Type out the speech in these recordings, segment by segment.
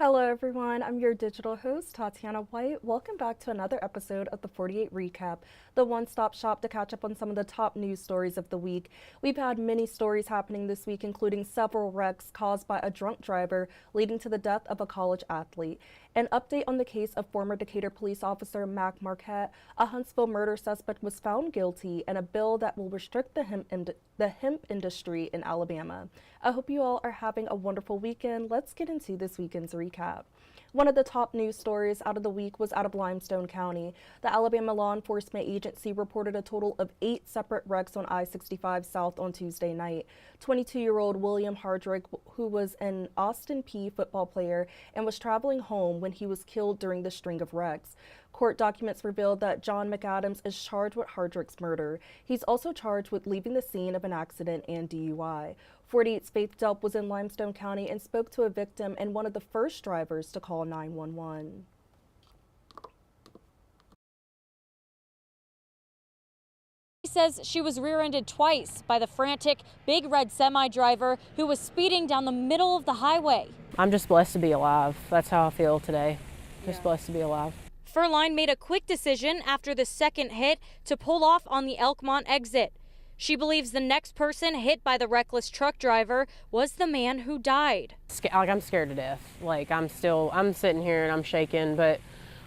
Hello, everyone. I'm your digital host, Tatyana White. Welcome back to another episode of the 48 Recap, the one-stop shop to catch up on some of the top news stories of the week. We've had many stories happening this week, including several wrecks caused by a drunk driver leading to the death of a college athlete. An update on the case of former Decatur police officer Mac Marquette, a Huntsville murder suspect was found guilty, and a bill that will restrict the hemp industry in Alabama. I hope you all are having a wonderful weekend. Let's get into this weekend's recap. One of the top news stories out of the week was out of Limestone County. The Alabama Law Enforcement Agency reported a total of 8 separate wrecks on I-65 South on Tuesday night. 22-year-old William Hardrick, who was an Austin Peay football player and was traveling home when he was killed during the string of wrecks. Court documents revealed that John McAdams is charged with Hardrick's murder. He's also charged with leaving the scene of an accident and DUI. 48's Faith Delp was in Limestone County and spoke to a victim and one of the first drivers to call 911. She says she was rear-ended twice by the frantic big red semi driver who was speeding down the middle of the highway. I'm just blessed to be alive. That's how I feel today. Just blessed to be alive. Furline made a quick decision after the second hit to pull off on the Elkmont exit. She believes the next person hit by the reckless truck driver was the man who died. I'm scared to death. I'm sitting here and I'm shaking, but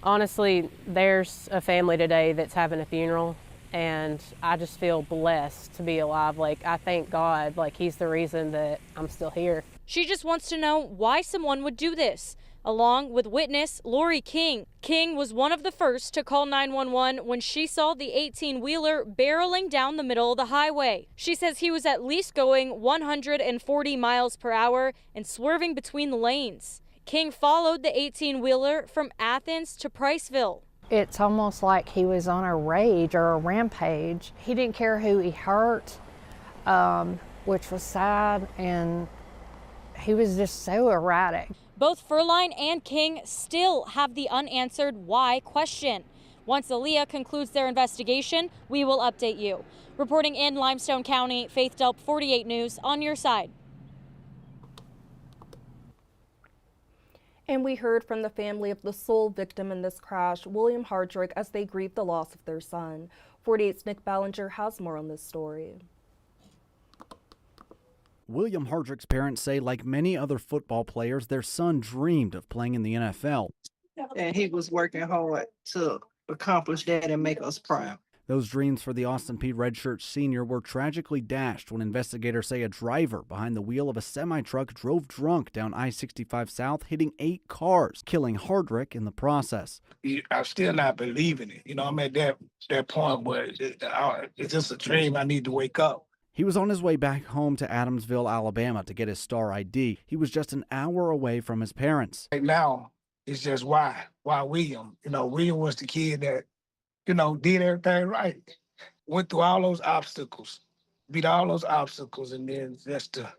honestly, there's a family today that's having a funeral and I just feel blessed to be alive. I thank God, he's the reason that I'm still here. She just wants to know why someone would do this. Along with witness Lori King. King was one of the first to call 911 when she saw the 18-wheeler barreling down the middle of the highway. She says he was at least going 140 miles per hour and swerving between the lanes. King followed the 18-wheeler from Athens to Priceville. It's almost like he was on a rage or a rampage. He didn't care who he hurt, which was sad, and he was just so erratic. Both Furline and King still have the unanswered why question. Once Aaliyah concludes their investigation, we will update you. Reporting in Limestone County, Faith Delp, 48 News, on your side. And we heard from the family of the sole victim in this crash, William Hardrick, as they grieve the loss of their son. 48's Nick Ballinger has more on this story. William Hardrick's parents say, like many other football players, their son dreamed of playing in the NFL. And he was working hard to accomplish that and make us proud. Those dreams for the Austin Peay redshirt senior were tragically dashed when investigators say a driver behind the wheel of a semi-truck drove drunk down I-65 South, hitting 8 cars, killing Hardrick in the process. I'm still not believing it. I'm at that point where it's just a dream. I need to wake up. He was on his way back home to Adamsville, Alabama to get his star ID. He was just an hour away from his parents. Right now, it's just why William? William was the kid that, did everything right. Went through all those obstacles, beat all those obstacles, and then just to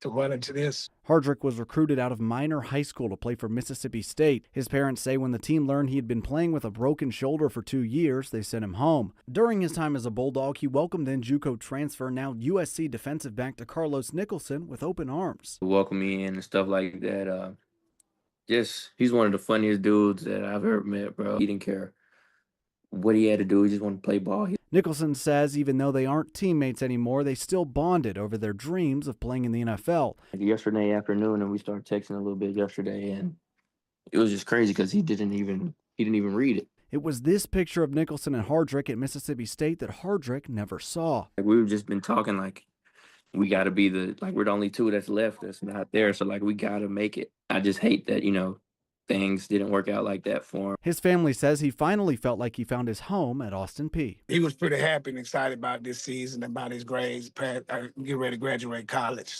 run into this. Hardrick was recruited out of Minor High School to play for Mississippi State. His parents say when the team learned he had been playing with a broken shoulder for 2 years, they sent him home. During his time as a Bulldog, he welcomed in JUCO transfer, now USC defensive back to Carlos Nicholson with open arms. Welcome me in and stuff like that. He's one of the funniest dudes that I've ever met, bro. He didn't care what he had to do. He just wanted to play ball. Nicholson says even though they aren't teammates anymore, they still bonded over their dreams of playing in the NFL. Yesterday afternoon, and we started texting a little bit yesterday, and it was just crazy because he didn't even read it. It was this picture of Nicholson and Hardrick at Mississippi State that Hardrick never saw. We've just been talking we got to be we're the only two that's left that's not there, so we got to make it. I just hate that, things didn't work out like that for him. His family says he finally felt like he found his home at Austin Peay. He was pretty happy and excited about this season, about his grades, get ready to graduate college.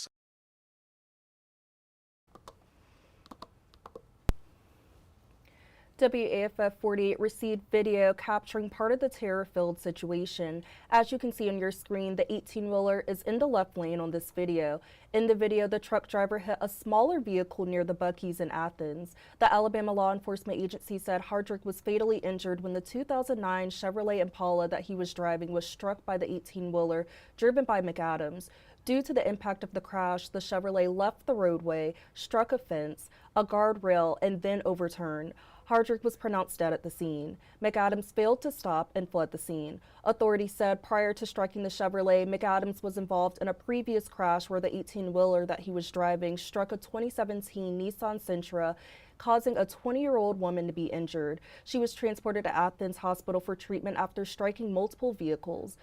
WAFF 48 received video capturing part of the terror-filled situation. As you can see on your screen, the 18-wheeler is in the left lane on this video. In the video, the truck driver hit a smaller vehicle near the Buc-ee's in Athens. The Alabama law enforcement agency said Hardrick was fatally injured when the 2009 Chevrolet Impala that he was driving was struck by the 18-wheeler driven by McAdams. Due to the impact of the crash, the Chevrolet left the roadway, struck a fence, a guardrail, and then overturned. Hardrick was pronounced dead at the scene. McAdams failed to stop and fled the scene. Authorities said prior to striking the Chevrolet, McAdams was involved in a previous crash where the 18-wheeler that he was driving struck a 2017 Nissan Sentra, causing a 20-year-old woman to be injured. She was transported to Athens Hospital for treatment after striking multiple vehicles.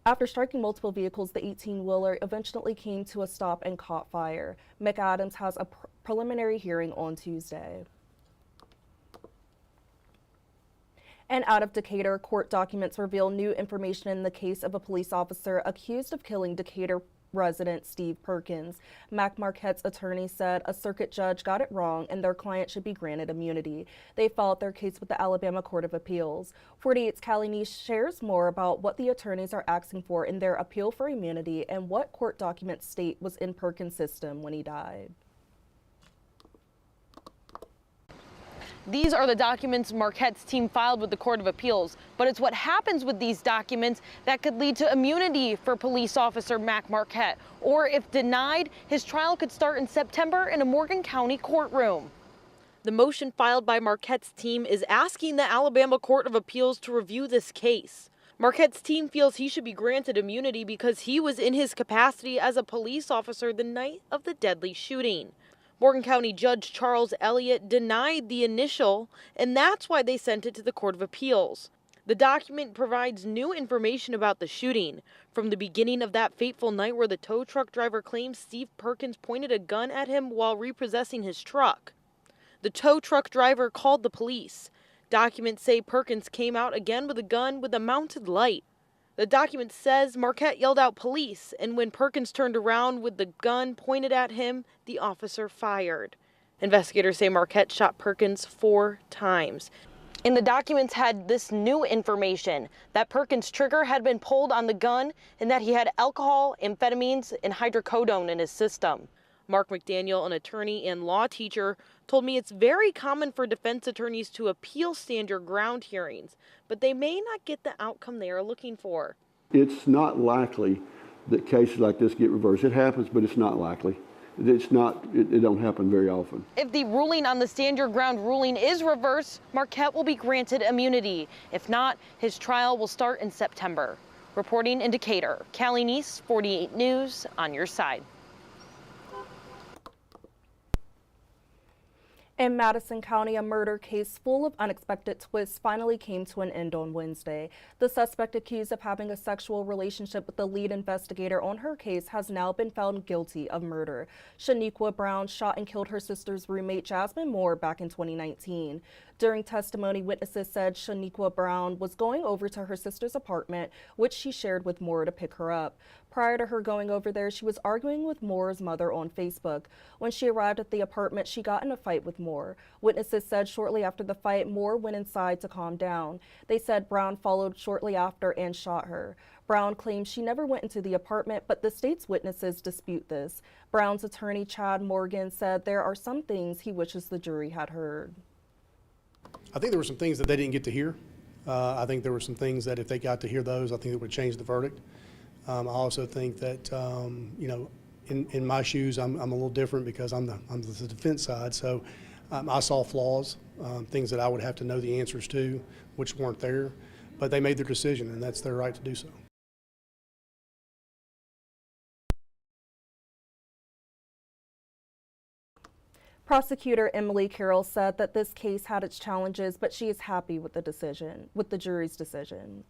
After striking multiple vehicles, the 18-wheeler eventually came to a stop and caught fire. McAdams has a preliminary hearing on Tuesday. And out of Decatur, court documents reveal new information in the case of a police officer accused of killing Decatur resident Steve Perkins. Mac Marquette's attorney said a circuit judge got it wrong and their client should be granted immunity. They filed their case with the Alabama Court of Appeals. 48's Callie Nice shares more about what the attorneys are asking for in their appeal for immunity and what court documents state was in Perkins' system when he died. These are the documents Marquette's team filed with the Court of Appeals, but it's what happens with these documents that could lead to immunity for police officer Mac Marquette, or if denied, his trial could start in September in a Morgan County courtroom. The motion filed by Marquette's team is asking the Alabama Court of Appeals to review this case. Marquette's team feels he should be granted immunity because he was in his capacity as a police officer the night of the deadly shooting. Morgan County Judge Charles Elliott denied the initial, and that's why they sent it to the Court of Appeals. The document provides new information about the shooting, from the beginning of that fateful night where the tow truck driver claims Steve Perkins pointed a gun at him while repossessing his truck. The tow truck driver called the police. Documents say Perkins came out again with a gun with a mounted light. The document says Marquette yelled out police, and when Perkins turned around with the gun pointed at him, the officer fired. Investigators say Marquette shot Perkins 4 times. And the documents had this new information, that Perkins' trigger had been pulled on the gun and that he had alcohol, amphetamines, and hydrocodone in his system. Mark McDaniel, an attorney and law teacher, told me it's very common for defense attorneys to appeal stand your ground hearings, but they may not get the outcome they are looking for. It's not likely that cases like this get reversed. It happens, but it's not likely. It don't happen very often. If the ruling on the stand your ground ruling is reversed, Marquette will be granted immunity. If not, his trial will start in September. Reporting in Decatur, Callie Nice, 48 News, on your side. In Madison County, a murder case full of unexpected twists finally came to an end on Wednesday. The suspect accused of having a sexual relationship with the lead investigator on her case has now been found guilty of murder. Shaniqua Brown shot and killed her sister's roommate Jasmine Moore back in 2019. During testimony, witnesses said Shaniqua Brown was going over to her sister's apartment, which she shared with Moore to pick her up. Prior to her going over there, she was arguing with Moore's mother on Facebook. When she arrived at the apartment, she got in a fight with Moore. Witnesses said shortly after the fight, Moore went inside to calm down. They said Brown followed shortly after and shot her. Brown claims she never went into the apartment, but the state's witnesses dispute this. Brown's attorney, Chad Morgan, said there are some things he wishes the jury had heard. I think there were some things that they didn't get to hear. I think there were some things that if they got to hear those, I think it would change the verdict. I also think that, in my shoes, I'm a little different because I'm the defense side. So I saw flaws, things that I would have to know the answers to, which weren't there. But they made their decision, and that's their right to do so. Prosecutor Emily Carroll said that this case had its challenges, but she is happy with the jury's decision.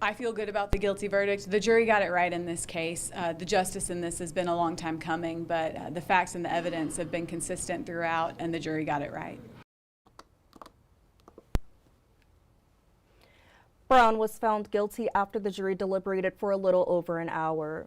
I feel good about the guilty verdict. The jury got it right in this case. The justice in this has been a long time coming, but the facts and the evidence have been consistent throughout, and the jury got it right. Brown was found guilty after the jury deliberated for a little over an hour.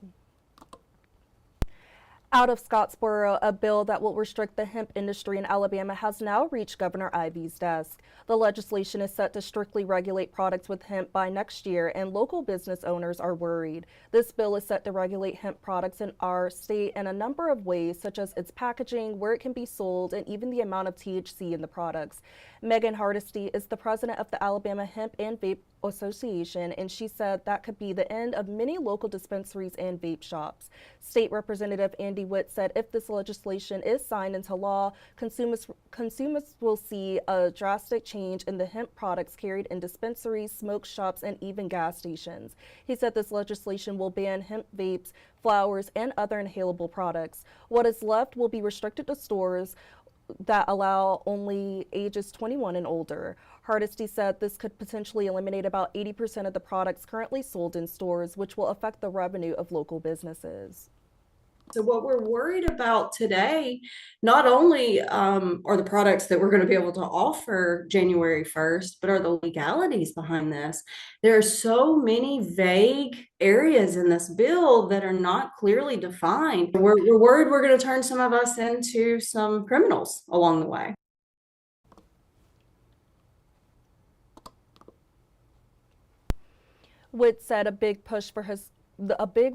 Out of Scottsboro, a bill that will restrict the hemp industry in Alabama has now reached Governor Ivey's desk. The legislation is set to strictly regulate products with hemp by next year, and local business owners are worried. This bill is set to regulate hemp products in our state in a number of ways, such as its packaging, where it can be sold, and even the amount of THC in the products. Megan Hardesty is the president of the Alabama Hemp and Vape Association, and she said that could be the end of many local dispensaries and vape shops. State Representative Andy Witt said if this legislation is signed into law, consumers will see a drastic change in the hemp products carried in dispensaries, smoke shops, and even gas stations. He said this legislation will ban hemp vapes, flowers, and other inhalable products. What is left will be restricted to stores that allow only ages 21 and older. Hardesty said this could potentially eliminate about 80% of the products currently sold in stores, which will affect the revenue of local businesses. So what we're worried about today, not only are the products that we're going to be able to offer January 1st, but are the legalities behind this. There are so many vague areas in this bill that are not clearly defined. We're worried we're going to turn some of us into some criminals along the way. Witt said a big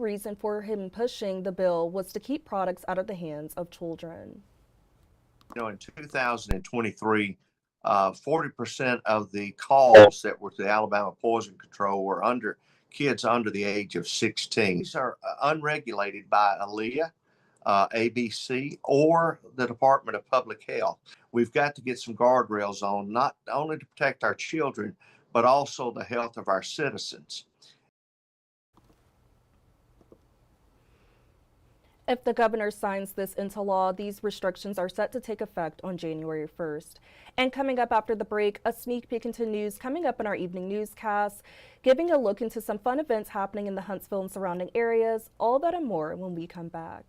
reason for him pushing the bill was to keep products out of the hands of children. You know, in 2023, 40% of the calls that were to the Alabama Poison Control were kids under the age of 16. These are unregulated by ALEA, ABC, or the Department of Public Health. We've got to get some guardrails on, not only to protect our children, but also the health of our citizens. If the governor signs this into law, these restrictions are set to take effect on January 1st. And coming up after the break, a sneak peek into news coming up in our evening newscast, giving a look into some fun events happening in the Huntsville and surrounding areas, all that and more when we come back.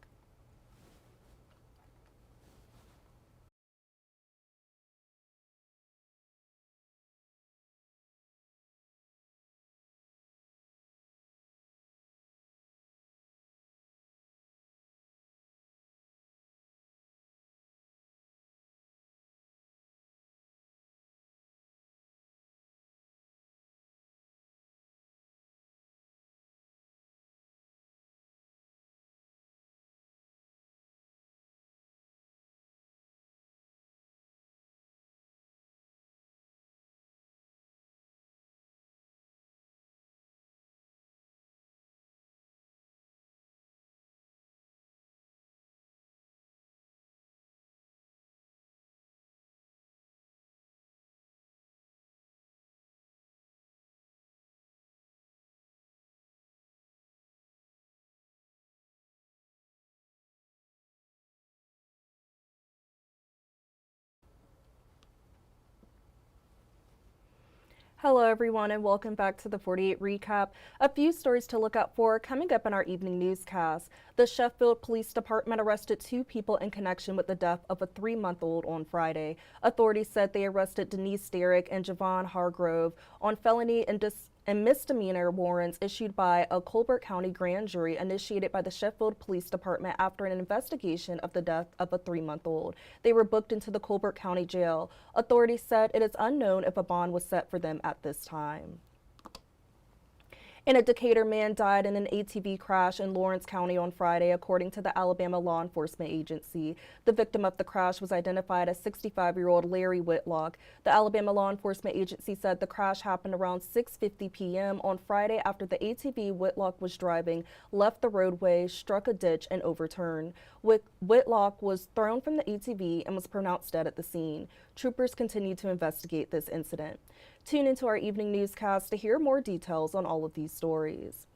Hello everyone and welcome back to the 48 Recap. A few stories to look out for coming up in our evening newscast. The Sheffield Police Department arrested 2 people in connection with the death of a 3-month-old on Friday. Authorities said they arrested Denise Derrick and Javon Hargrove on felony and misdemeanor warrants issued by a Colbert County grand jury initiated by the Sheffield Police Department after an investigation of the death of a 3-month-old. They were booked into the Colbert County Jail. Authorities said it is unknown if a bond was set for them at this time. And a Decatur man died in an ATV crash in Lawrence County on Friday, according to the Alabama Law Enforcement Agency. The victim of the crash was identified as 65-year-old Larry Whitlock. The Alabama Law Enforcement Agency said the crash happened around 6:50 p.m. on Friday after the ATV Whitlock was driving left the roadway, struck a ditch, and overturned. Whitlock was thrown from the ATV and was pronounced dead at the scene. Troopers continue to investigate this incident. Tune into our evening newscast to hear more details on all of these stories.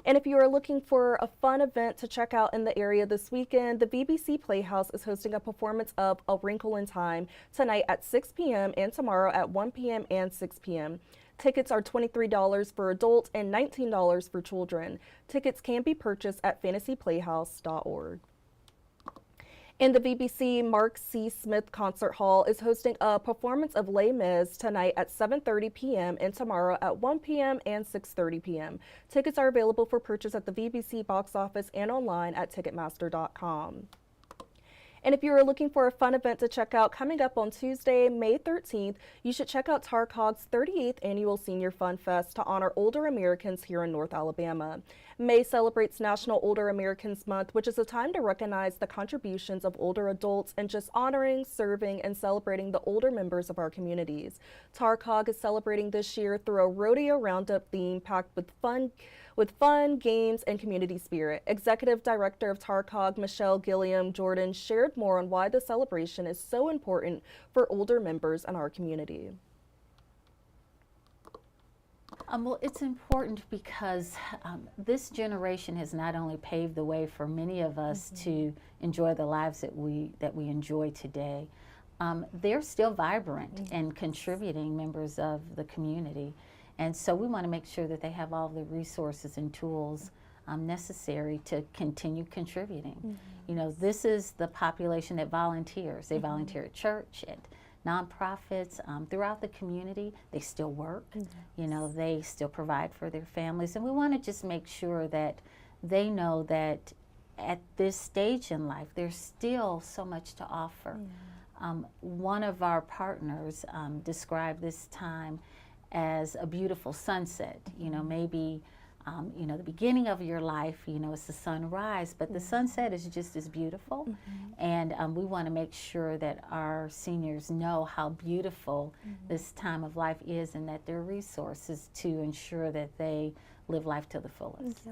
And if you are looking for a fun event to check out in the area this weekend, the BBC Playhouse is hosting a performance of A Wrinkle in Time tonight at 6 p.m. and tomorrow at 1 p.m. and 6 p.m. Tickets are $23 for adults and $19 for children. Tickets can be purchased at fantasyplayhouse.org. And the BBC Mark C. Smith Concert Hall is hosting a performance of Les Mis tonight at 7:30 p.m. and tomorrow at 1 p.m. and 6:30 p.m. Tickets are available for purchase at the BBC box office and online at Ticketmaster.com. And if you're looking for a fun event to check out coming up on Tuesday, May 13th, you should check out TARCOG's 38th Annual Senior Fun Fest to honor older Americans here in North Alabama. May celebrates National Older Americans Month, which is a time to recognize the contributions of older adults and just honoring, serving, and celebrating the older members of our communities. TARCOG is celebrating this year through a rodeo roundup theme packed with fun, games, and community spirit. Executive Director of TARCOG, Michelle Gilliam Jordan, shared more on why the celebration is so important for older members in our community. Well, it's important because this generation has not only paved the way for many of us to enjoy the lives that we enjoy today, they're still vibrant and contributing members of the community. And so we want to make sure that they have all the resources and tools necessary to continue contributing. You know, this is the population that volunteers. They volunteer at church, at nonprofits, throughout the community. They still work, you know, they still provide for their families. And we want to just make sure that they know that at this stage in life, there's still so much to offer. One of our partners described this time as a beautiful sunset. You know, maybe you know, the beginning of your life, you know, it's the sunrise, but the sunset is just as beautiful. And we want to make sure that our seniors know how beautiful this time of life is and that there are resources to ensure that they live life to the fullest.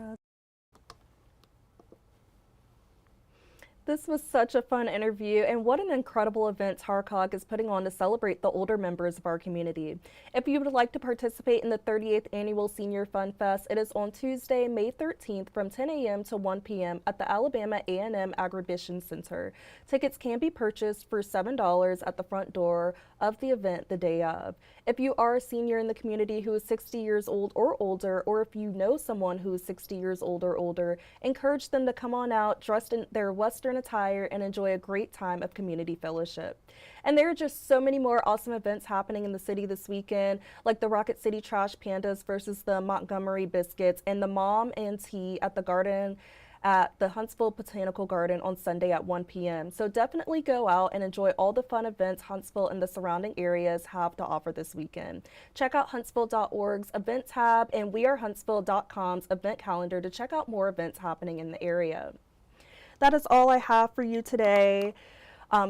This was such a fun interview, and what an incredible event TARCOG is putting on to celebrate the older members of our community. If you would like to participate in the 38th Annual Senior Fun Fest, it is on Tuesday, May 13th from 10 a.m. to 1 p.m. at the Alabama A&M Agribition Center. Tickets can be purchased for $7 at the front door of the event the day of. If you are a senior in the community who is 60 years old or older, or if you know someone who is 60 years old or older, encourage them to come on out dressed in their Western attire and enjoy a great time of community fellowship. And there are just so many more awesome events happening in the city this weekend, like the Rocket City Trash Pandas versus the Montgomery Biscuits and the Mom and Tea at the Garden at the Huntsville Botanical Garden on Sunday at 1 p.m. So definitely go out and enjoy all the fun events Huntsville and the surrounding areas have to offer this weekend. Check out huntsville.org's event tab and wearehuntsville.com's event calendar to check out more events happening in the area. That is all I have for you today.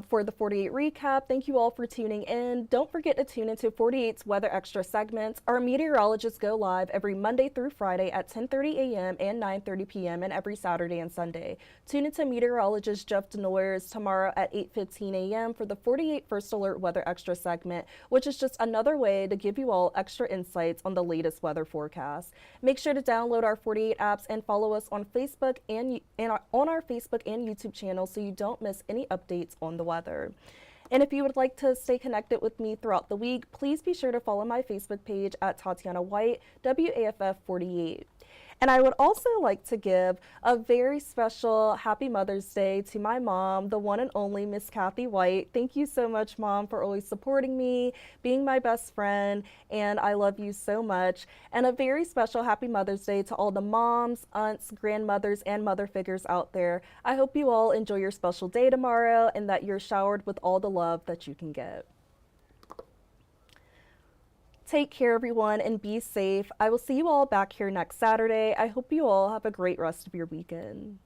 For the 48 recap. Thank you all for tuning in. Don't forget to tune into 48's Weather Extra segments. Our meteorologists go live every Monday through Friday at 10:30 a.m. and 9:30 p.m. and every Saturday and Sunday. Tune into meteorologist Jeff Denoyers tomorrow at 8:15 a.m. for the 48 First Alert Weather Extra segment, which is just another way to give you all extra insights on the latest weather forecast. Make sure to download our 48 apps and follow us on Facebook and on our Facebook and YouTube channel so you don't miss any updates on the weather. And if you would like to stay connected with me throughout the week, please be sure to follow my Facebook page at Tatyana White, WAFF 48. And I would also like to give a very special Happy Mother's Day to my mom, the one and only Miss Kathy White. Thank you so much, Mom, for always supporting me, being my best friend, and I love you so much. And a very special Happy Mother's Day to all the moms, aunts, grandmothers, and mother figures out there. I hope you all enjoy your special day tomorrow and that you're showered with all the love that you can get. Take care, everyone, and be safe. I will see you all back here next Saturday. I hope you all have a great rest of your weekend.